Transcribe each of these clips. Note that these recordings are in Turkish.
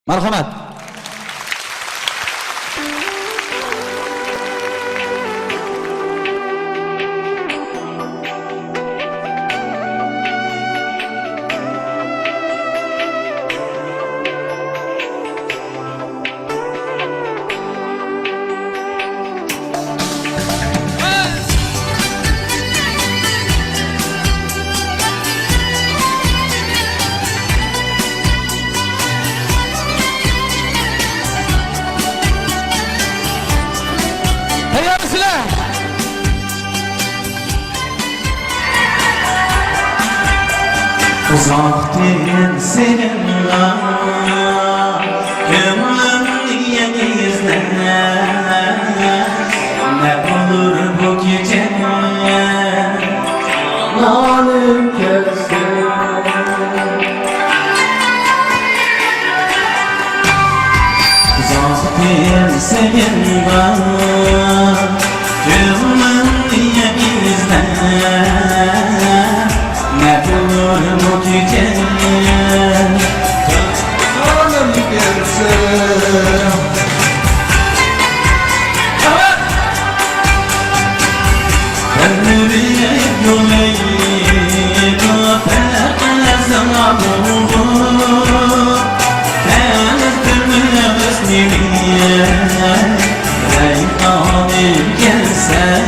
Marhamat. Uzaktın seninle gönlüm yenizle ne olur bu gece nalim gelsin. Uzaktın seninle gönlüm yenizle ne olur bu gece nalim gelsin. Kalbime yollayıp zaman oldu. Kalbime özlemeye nalim gelsin.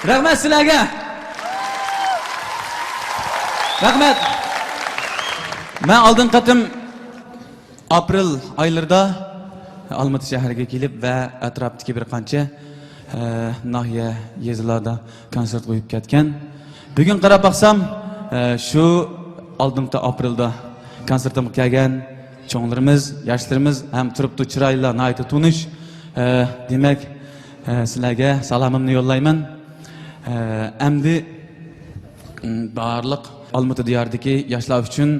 Rahmat sizlarga. Rahmat. Men oldin qatim aprel oylarida Olmati shahriga kelib va atrofdagi bir qancha nahiya yezilarda konsert qo'yib ketgan. Bugun qarab baqsam, shu oldingi aprelda konsertimga kelgan cho'nglarimiz, yoshlarimiz ham turibdi chiroyli, nayta tunish. Demak, sizlarga salomimni yo'llayman. Endi barliq Olmati diyoridagi yoshlar uchun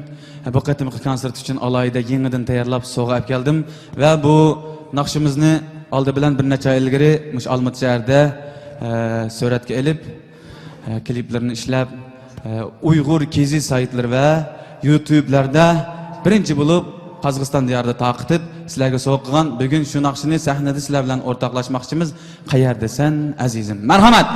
bu qatimki konsert uchun alohida yangidan tayyorlab sovg'a olib keldim va bu naqshimizni oldi bilan bir necha yil ilgari mush Olmati shahrida suratga olib, kliplarni ishlab, Uyg'ur kezi saytlar va YouTube'larda birinchi bo'lib Qozog'iston diyorida taqib sizlarga sovg'a qilgan. Bugun shu naqshini sahnada sizlar bilan o'rtoqlashmoqchimiz. Qayerdasan azizim? Marhamat.